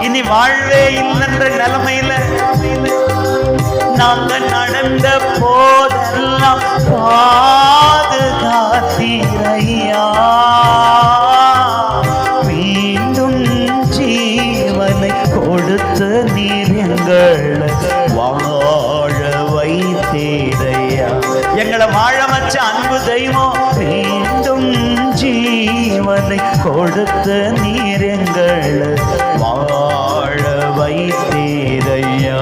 இனி வாழ்வே இல்லைன்ற நிலைமையில நாங்கள் நடந்த போதெல்லாம் பாதுகாத்தீரையா. மீண்டும் ஜீவனை கொடுத்து நீர் எங்களை வாழ வைத்தீரையா. எங்களை வாழ வச்ச அன்பு தெய்வம், மீண்டும் ஜீவனை கொடுத்து நீர் எங்களை வாழ வைத்தீரையா,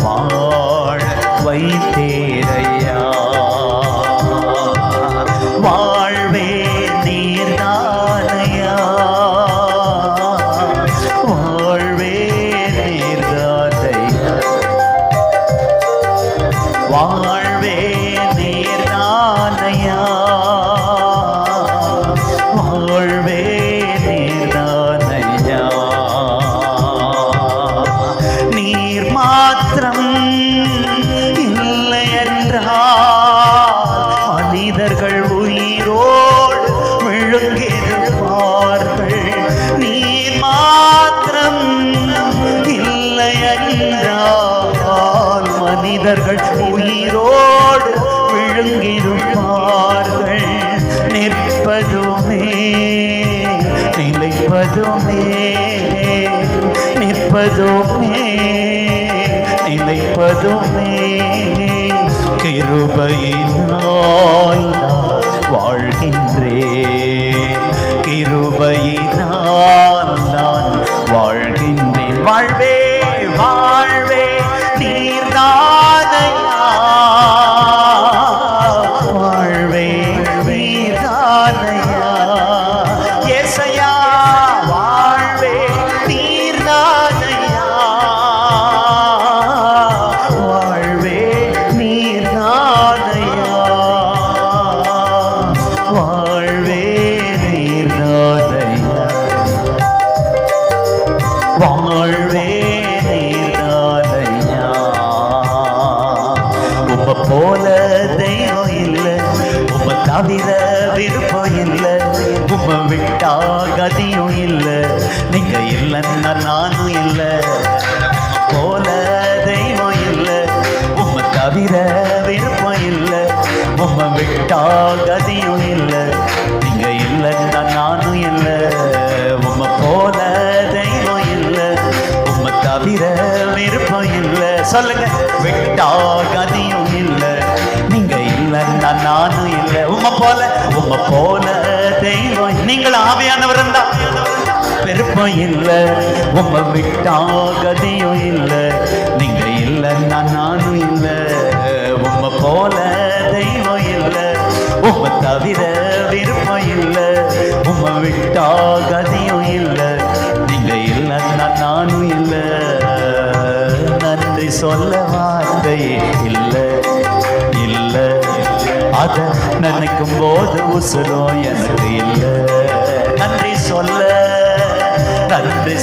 வாழ வைத்தீரையா. வாழ்வே நீர்தானையா, வாழ்வே நீர்தானையா, வாழ்வே நீர்தானையா, வாழ்வே நீர்தானையா. நீர் மாத்திரம் இல்லை என்றால் மனிதர்கள் உயிரோடு விழுங்கிருப்பார்கள். நீர் மாத்திரம் இல்லை என்றால் மனிதர்கள் உயிரோடு விழுங்கிருப்பார்கள். நிற்பதுமே நிலைப்பதுமே, நிற்பதுமே நிலைப்பதுமே கிருபையினால் நான் வாழ்கின்றேன், கிருபையினால் நான் வாழ்கின்றேன். வாழ்வே வாழ்வே நீர்தானையா, போல தெய்வம் இல்லை, உம்மை தவிர விருப்பம் இல்லை, உம்மை விட்டா கதியும் இல்லை, நீங்க இல்லைன்னா நானும் இல்லை. போல தெய்வம் இல்லை, உம்மை தவிர விருப்பம் இல்லை, உம்மை விட்டா கதியும் இல்லை, நீங்க இல்லைன்னா நானும் இல்லை. உம்மை போல தெய்வம் இல்லை, உம்மை தவிர விருப்பம் இல்லை. சொல்லுங்க, விட்டா கதியும் இல்லை, நீங்க இல்லைன்னா நானும் இல்லை. உம்மை போல தெய்வம். நீங்கள் ஆவியானவர் இருந்தா விருப்பம் இல்லை, உம்மை விட்டா கதியும் இல்லை, நீங்க இல்லைன்னா நானும் இல்லை. உம்மை போல தெய்வம் இல்லை, உம்மை தவிர விருப்பம் இல்லை, உம்மை விட்டா கதியும் இல்லை, நீங்க இல்லைன்னா நானும் இல்லை. நன்றி சொல்ல வார்த்தை இல்லை, இல்லை, அத நினைக்கும் போது உசுரும் எனக்கு இல்லை. நன்றி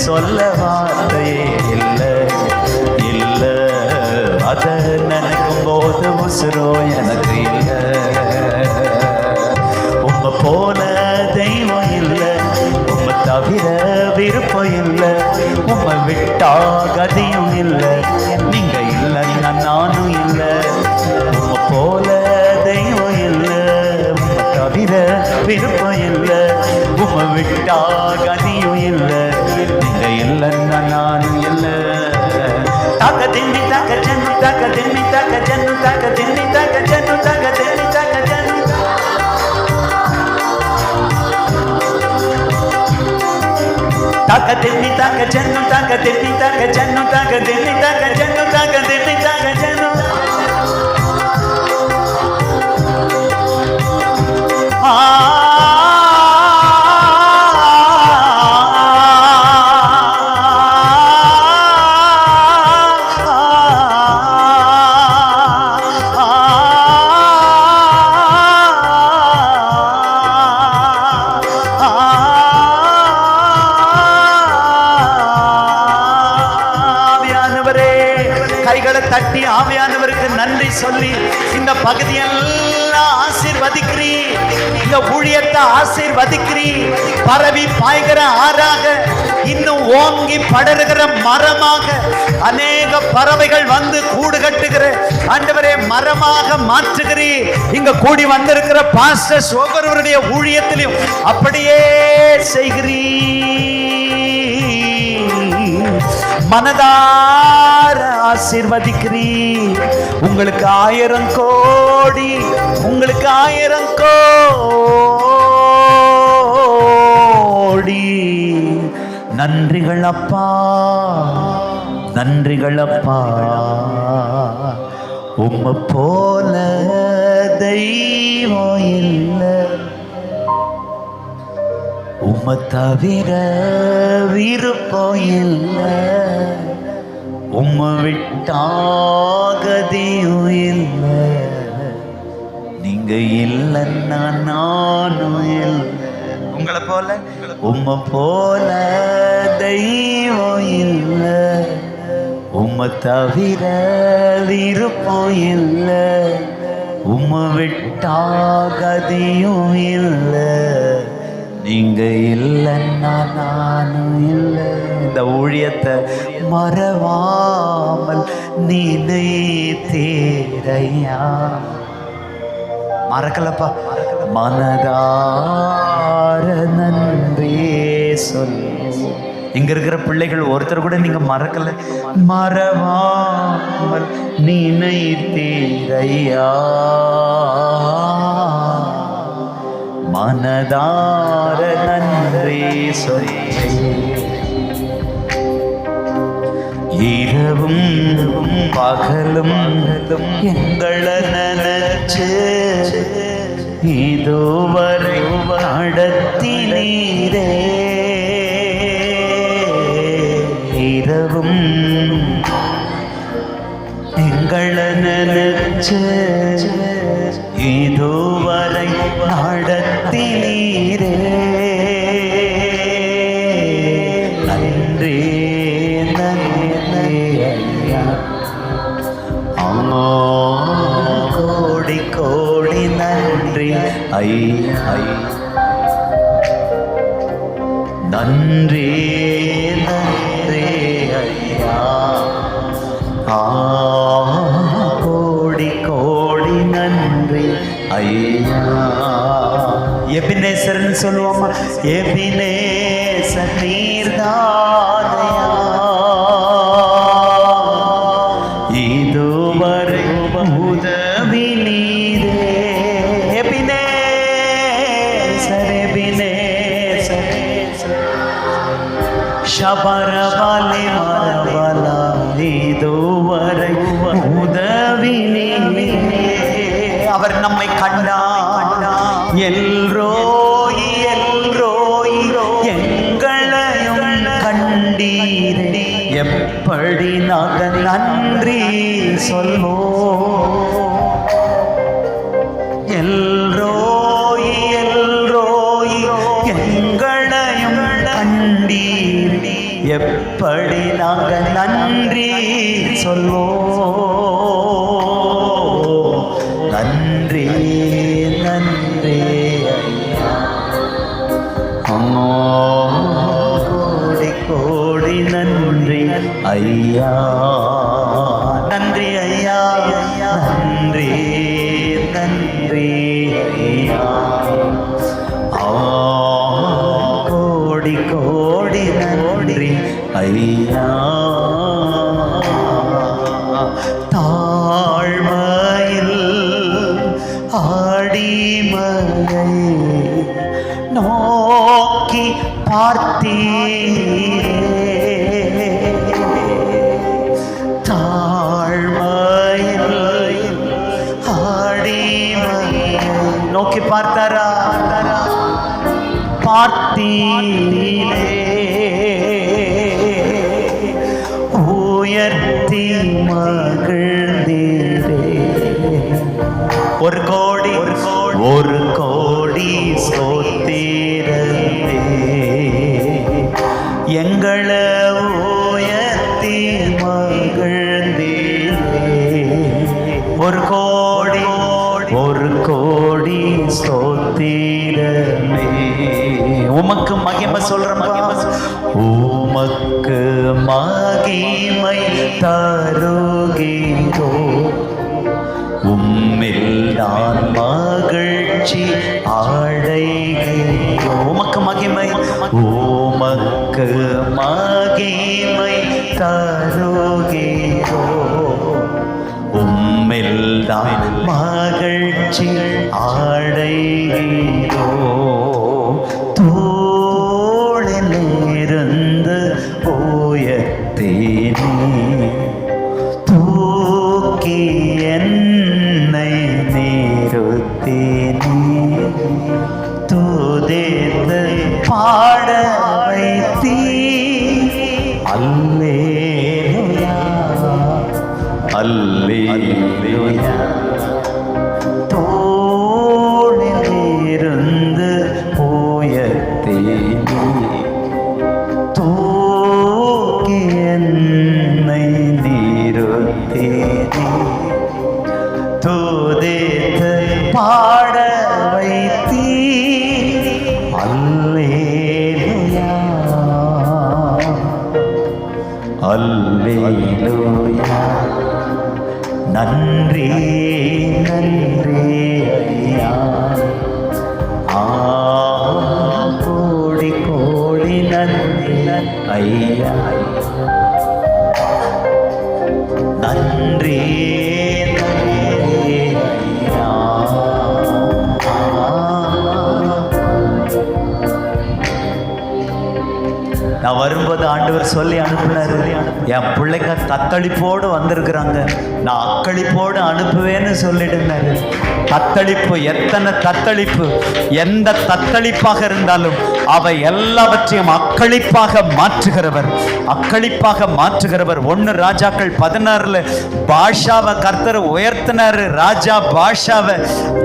சொல்ல வார்த்தையே இல்லை, இல்லை, அத நினைக்கும் போது உசுரும் எனக்கு இல்லை. உம்மை போல தெய்வம் இல்லை, உம்மை தவிர விருப்பம் இல்லை, உம்மை விட்டா கதியும் இல்லை, நீங்க இல்லைன்னா நானும் இல்லை. உம்மை போல தெய்வம் இல்லை, உம்மை தவிர விருப்பம் இல்லை, உம்மை விட்டா கதியும் இல்லை, நீங்க இல்லைன்னா நானும் இல்லை. தாக்க தின்னி தாக்க ஜன்னு தாக்க தின்னி தாக்க ஜன்னு தாக்க தின்னி தாக்க ஜன்னு தாக்க தின்னி தாக்க ஜன்னு தாக்க தின்னி தாக்க ஜன்னு தாக்க தின்னி தாக்க ஜன்னு தாக்க தின்னி தாக்க ஜன்னு தாக்க தின்னி தாக்க ஜன்னு. கைகளை தட்டி ஆவியானவருக்கு நன்றி சொல்லி இந்த பகுதியெல்லாம் ஆசீர்வதிக்கிறீ, இந்த ஊழியத்தை ஆசீர்வதிக்கிறீ. பரவி பாய்கிற ஆறாக, இன்னும் ஓங்கி படருகிற மரமாக, அநேக பறவைகள் வந்து கூடு கட்டுகிற ஆண்டவரே மரமாக மாற்றுகிறீ. இங்க கூடி வந்திருக்கிற பாஸ்டர்ஸ் ஒவ்வொருவருடைய ஊழியத்திலும் அப்படியே செய்கிறீ. மனதார ஆசீர்வதிக்கிறீ. உங்களுக்கு 1000 கோடி, உங்களுக்கு 1000 கோடி நன்றிகள் அப்பா, நன்றிகள் அப்பா. உம்மை போல தெய்வம் இல்லை, உம்மை தவிர விருப்பம் இல்லை, உம்மை விட்டா கதியும் இல்லை, நீங்க இல்லைன்னா நானும் இல்லை. உங்களை போல, உம்மை போல தெய்வம் இல்லை, உம்மை தவிர விருப்பம் இல்லை, உம்மை விட்டா கதியும் இல்லை, நீங்க இல்லைன்னா நானும் இல்லை. இந்த ஊழியத்தை மறவாமல் நினைத்தேரையா. மறக்கலப்பா, மனதார நன்றி சொல்லு. இங்க இருக்கிற பிள்ளைகள் ஒருத்தர் கூட நீங்க மறக்கல. மறவாமல் நினைத்தேரையா, மனதார நன்றி சொல்லி. இரவும் பகலும் எங்களை நினைச்சு இதுவரை நடத்தினீரே. இரவும் எங்களை நினைச்சு இதுவரை நடத்தினீரே. நன்றி நன்றி ஐயா. ஐயா. நன்றி நன்றி ஐயா. கோடி கோடி நன்றி ஐயா. எபினேசர்னு சொல்லுவோமா? எபினேசர் நீர்தானையா, இதுவரை உதவி நீரே. எபினேசர் எபினேசர் ஷபரவலே மரவலா, இதுவரை உதவி நீரே. அவர் நம்மை கண்டார். எல்ரோய் எல்ரோய் எங்களையும் கண்டீரே. எப்படி நாங்கள் நன்றி சொல்வோம்? எல்ரோய் எல்ரோய் எங்களையும் கண்டீரே. எப்படி நாங்கள் நன்றி சொல்வோம்? நன்றி நன்றி ஐயா. கோடி கோடி நன்றி ஐயா. நன்றி ஐயா. நன்றி நன்றி ஐயா. கோடி கோடி நன்றி ஐயா. தாழ்மையில் ஆடிமலை நோக்கி பார்த்தீரே. தாழ்மையில் ஆடிமலை நோக்கி பார்த்தாரா? பார்த்தீரே. உயர்த்தி மகிழ்ந்தீரே. ஒரு கோடி ஒரு கோடி ஸ்தோத்திரமே. எங்களை உயர்த்தி மகிழ்ந்தீரே. ஒரு கோடி ஸ்தோத்திரமே. உமக்கு மகிமை சொல்றேன். உமக்கு மகிமை தருகிறோ. உம்மில் நான் மகிழ்ச்சி அடைகிறோ. உமக்கு மகிமை. உமக்கு மகிமை தருகிறோ. உம்மில் நான் மகிழ்ச்சி அடைகிறோ. தோளிலிருந்து உயர்த்தினே. தூக்கி என்னை நிறுத்தினே. துதித்து பாட வைத்தீ. அல்லேலூயா அல்லேலூயா. தோளிலிருந்து உயர்த்தினே. தூக்கி என்னை நிறுத்தினே. துதித்து பாட வைத்தீ. அல்லேலூயா அல்லேலூயா. நன்றி நன்றி ஐயா. கோடி கோடி நன்றி ஐயா. நன்றி நன்றி ஐயா. நான் வரும்போது ஆண்டவர் சொல்லி அனுப்புனாரு, என் பிள்ளைங்க தத்தளிப்போடு வந்திருக்கிறாங்க, நான் அக்களிப்போடு அனுப்புவேன்னு சொல்லிடுனாரு. தத்தளிப்பு, எத்தனை தத்தளிப்பு, எந்த தத்தளிப்பாக இருந்தாலும் அவை எல்லாவற்றையும் அக்களிப்பாக மாற்றுகிறவர், அக்களிப்பாக மாற்றுகிறவர். 1 ராஜாக்கள் 16 பாஷாவை கர்த்தர் உயர்த்தினாரு. ராஜா பாஷாவை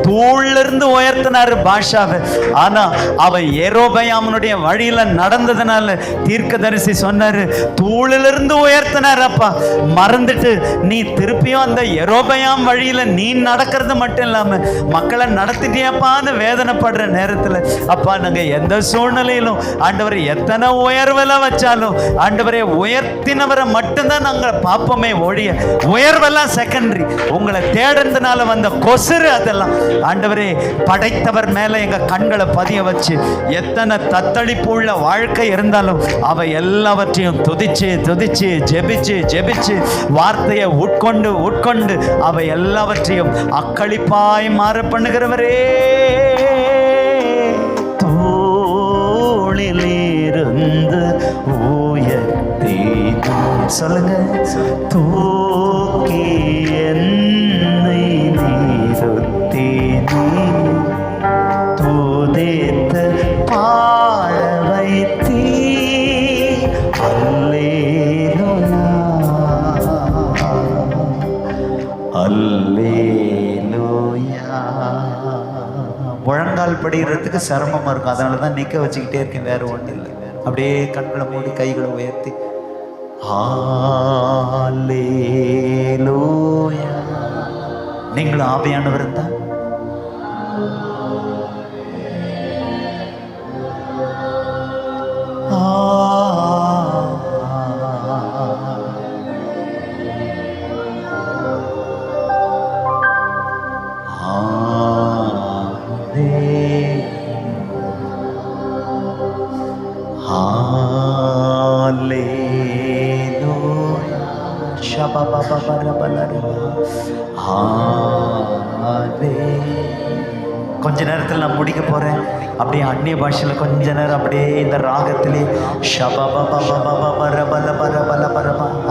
தூளிலிருந்து உயர்த்தினாரு பாஷாவை. ஆனா அவ யெரொபெயாமுடைய வழியில நடந்ததுனால தீர்க்கதரிசி சொன்னாரு, தூளிலிருந்து உயர்த்தினார் அப்பா, மறந்துட்டு நீ திருப்பியும் அந்த யெரொபெயாம் வழியில நீ நடக்கிறது மட்டும் இல்லாம மக்களை நடத்திட்டியப்பான்னு வேதனைப்படுற நேரத்துல, அப்பா நாங்க எந்த சூழ்நிலையிலும் ஆண்டவரை எத்தனை உயர்வுல வச்சாலும் ஆண்டவரை உயர்த்தினவரை மட்டும்தான் நாங்க பார்ப்போமே ஒழிய உயர்வெல்லாம் செகண்டரி. உங்களை தேடுறதுனால வந்த கொசுறு அதெல்லாம் ஆண்டவரே படைத்தவர் மேல எங்க கண்களை பதிய வச்சு, எத்தனை தத்தளிப்பு உள்ள வாழ்க்கை இருந்தாலும் அவை எல்லாவற்றையும் துதிச்சு துதிச்சு ஜெபிச்சு ஜெபிச்சு வார்த்தையை உட்கொண்டு அவை எல்லாவற்றையும் அக்களிப்பாய் மாற பண்ணுகிறவரே, தோளிலிருந்து உயர்த்தி சொல்லுங்க, தூக்கி என்னை நிறுத்தி துதித்து பாட வைத்தீ, அல்லேலூயா அல்லேலூயா. முழங்கால் படிக்கிறதுக்கு சிரமமா இருக்கும், அதனாலதான் நிக்க வச்சுக்கிட்டே இருக்கேன், வேற ஒண்ணு இல்லை. அப்படியே கண்களை மூடி கைகளை உயர்த்தி அல்லேலூயா. நீங்களும் ஆவியானவர் தான் கொஞ்ச நேரத்தில் நான் முடிக்க போறேன். அப்படியே அந்நிய பாஷையில் கொஞ்ச நேரம் அப்படியே இந்த ராகத்திலே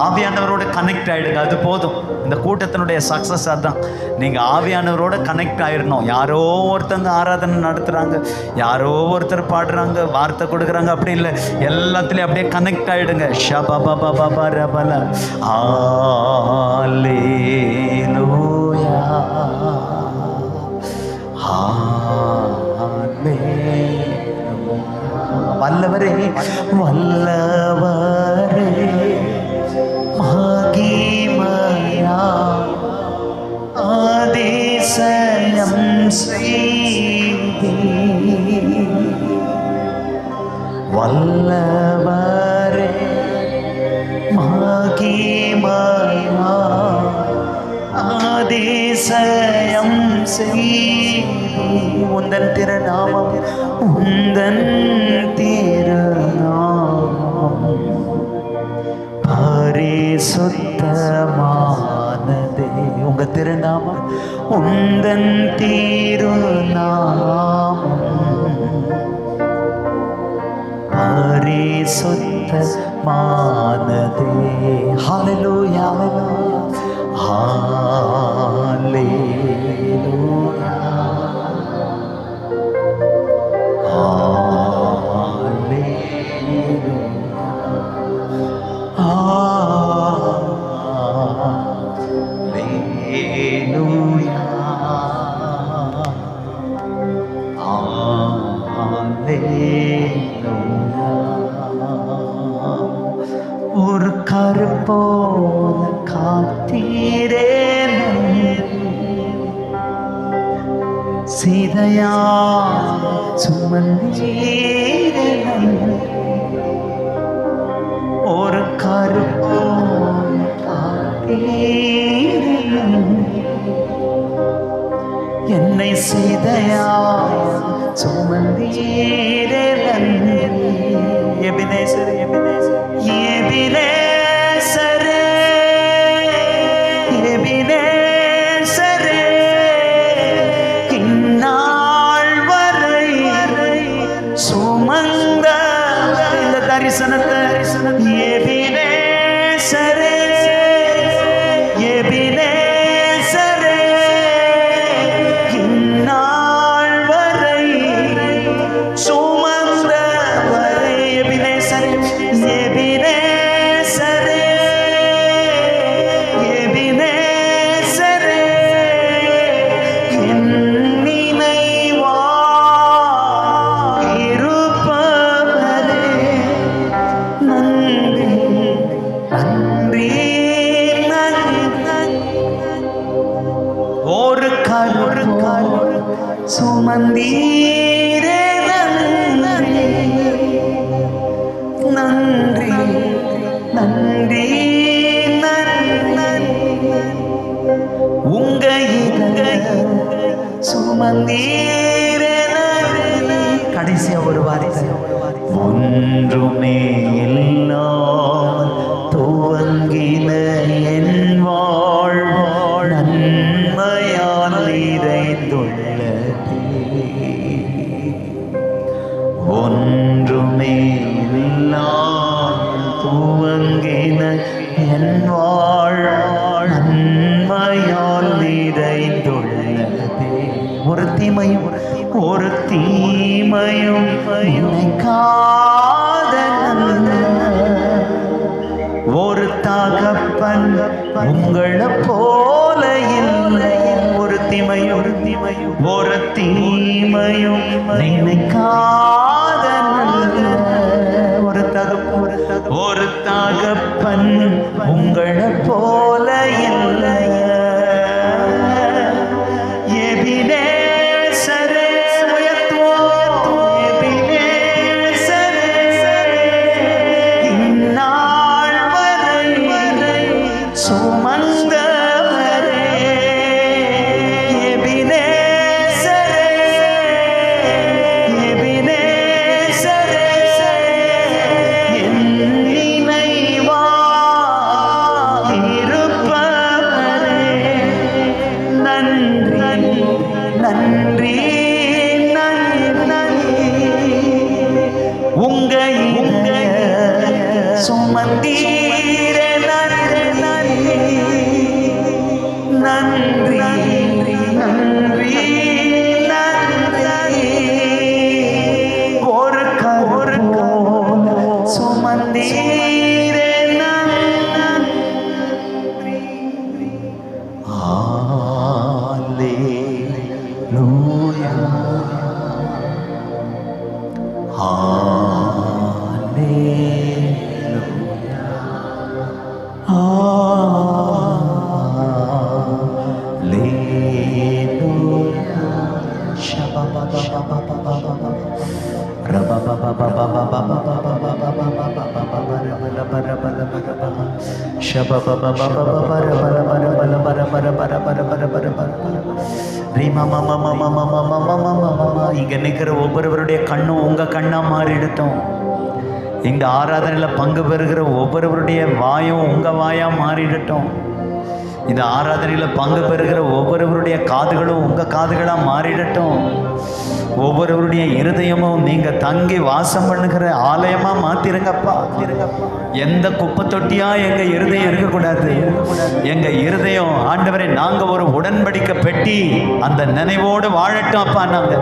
ஆவியானவரோட கனெக்ட் ஆயிடுங்க. அது போதும். இந்த கூட்டத்தினுடைய சக்சஸ் அதான். நீங்க ஆவியானவரோட கனெக்ட் ஆயிடணும். யாரோ ஒருத்தங்க ஆராதனை நடத்துறாங்க, யாரோ ஒருத்தர் பாடுறாங்க, வார்த்தை கொடுக்குறாங்க, அப்படி இல்லை. எல்லாத்துலயும் அப்படியே கனெக்ட் ஆயிடுங்க. ஷபபபபரபல ஹல்லேலூயா வல்லவரே வல்லவரே மகிமையா அதிசயம் செய்தி, வல்லவரே மகிமையா அதிசயம் செய்தி, உந்தன் திருநாமம் உந்தன் திருநாமம் பரிசுத்தமானதே. உங்க திருநாமம் உந்தன் திருநாமம் பரிசுத்தமானதே. ஹல்லேலூயா ஹல்லேலூயா ஒரு கருப்போல காத்தீரே சீதையா சுமந்தீரே, ஒரு கருப்போல காத்தீரே என்னை சீதையா சுமந்தீரே. எபினேசர் எபினேசர் எபினேசரே எபினேசரே, இந்நாள் வரை சுமந்த இந்த தரிசனத்தை எபினேசரே எபினேசரே, இந்நாள் வரை சுமந்த கால் சுமந்தீரே நன்றி நன்றி நன்றி உங்க சுமந்தீரே நன்றி. கடைசியா ஒரு வார்த்தை, ஒன்றுமே இல்லாமல் துவங்கின என் வாழ்வாழ் நன்மையால் நிறைந்துள்ளதே. ஒன்றுமே இல்லாமல் துவங்கின என் வாழ்வாழ் நன்மையால் நிறைந்துள்ளதே. ஒரு தீமையும் நினைக்காத ஒரு தகப்பன் உங்களை போல இல்லை. ஒரு தீமையும் நினைக்காத ஒரு தகப்பன் உங்களை போல இல்லை. சுமந்தீரே நன்றி நன்றி நன்றி. ஒரு கால் சுமந்தீரே நன்றி. ஹல்லேலூயா இங்க நிக்கிற ஒவ்வொருவருடைய கண்ணும் உங்க கண்ணா மாறிடட்டும். இந்த ஆராதனையில பங்கு பெறுகிற ஒவ்வொருவருடைய வாயும் உங்க வாயா மாறிடட்டும். இந்த ஆராதனையில பங்கு பெறுகிற ஒவ்வொருவருடைய காதுகளும் உங்க காதுகளா மாறிடட்டும். ஒவ்வொருவருடைய இருதயமும் நீங்க தங்கி வாசம் பண்ணுகிற ஆலயமா மாத்திருங்கப்பா. எந்த குப்பை தொட்டியா எங்க இருதயம் இருக்கக்கூடாது. எங்க இருதயம் ஆண்டவரே நாங்க ஒரு உடன்படிக்கை பெட்டி, அந்த நினைவோடு வாழட்டும் அப்பா. நாங்க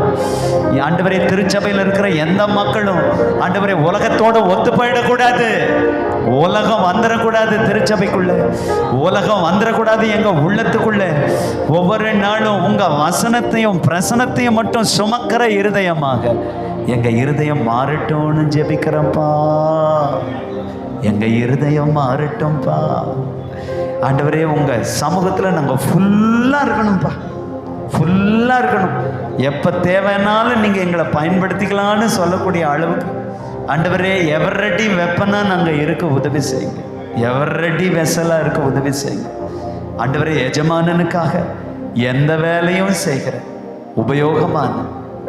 ஆண்டவரே திருச்சபையில் இருக்கிற எந்த மக்களும் ஆண்டவரே உலகத்தோட ஒத்து போயிடக்கூடாது. உலகம் வந்துடக்கூடாது. திருச்சபைக்குள்ள உலகம் வந்துடக்கூடாது. எங்க உள்ளத்துக்குள்ள ஒவ்வொரு நாளும் உங்க வசனத்தையும் பிரசனத்தையும் மட்டும் சுமக்கிற இருதயமாக எங்க இருதயம் மாறட்டும்னு ஜெபிக்கிறப்பா. எங்க இருதயம் மாறட்டும்பா. ஆண்டவரே உங்க சமூகத்துல நாங்க ஃபுல்லா இருக்கணும்ப்பா. ஃபுல்லா இருக்கணும். எப்ப தேவைனாலும் நீங்க எங்களை பயன்படுத்திக்கலான்னு சொல்லக்கூடிய அளவுக்கு ஆண்டவரே எவர் ரெடி வெப்பனா நாங்கள் இருக்க உதவி செய்யுங்க. எவர் ரெடி வெசலாக இருக்க உதவி செய்யுங்க. ஆண்டவரே எஜமானனுக்காக எந்த வேலையும் செய்கிற உபயோகமான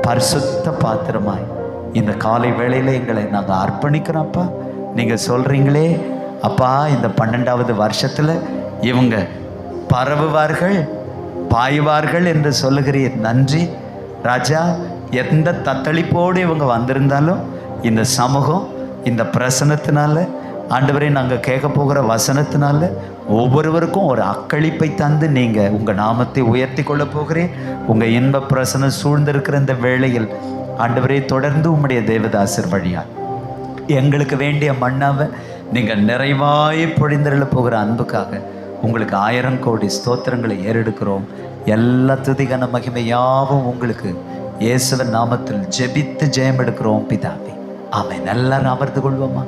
பரிசுத்த பாத்திரமாய் இந்த காலை வேளையில் எங்களை நாங்கள் அர்ப்பணிக்கிறோம்ப்பா. நீங்கள் சொல்கிறீங்களே அப்பா, இந்த 12வது வருஷத்தில் இவங்க பரவுவார்கள் பாய்வார்கள் என்று சொல்லுகிறீர். நன்றி ராஜா. எந்த தத்தளிப்போடு இவங்க வந்திருந்தாலும் இந்த சமூகம் இந்த பிரசனத்தினால ஆண்டவரே நாங்கள் கேட்க போகிற வசனத்தினால ஒவ்வொருவருக்கும் ஒரு அக்களிப்பை தந்து நீங்கள் உங்கள் நாமத்தை உயர்த்தி கொள்ள போகிறேன். உங்கள் இன்ப பிரசனம் சூழ்ந்திருக்கிற இந்த வேளையில் ஆண்டவரே தொடர்ந்து உம்முடைய தேவதாசர் வழியா எங்களுக்கு வேண்டிய மன்னாவை நீங்கள் நிறைவாய் பொழிந்தருள போகிற அன்புக்காக உங்களுக்கு 1000 கோடி ஸ்தோத்திரங்களை ஏறெடுக்கிறோம். எல்லா துதிகன மகிமையாவும் உங்களுக்கு இயேசுவின் நாமத்தில் ஜெபித்து ஜெயம் எடுக்கிறோம் பிதாவே. ஆமென். எல்லாரும் அமர்ந்து கொள்வோமா?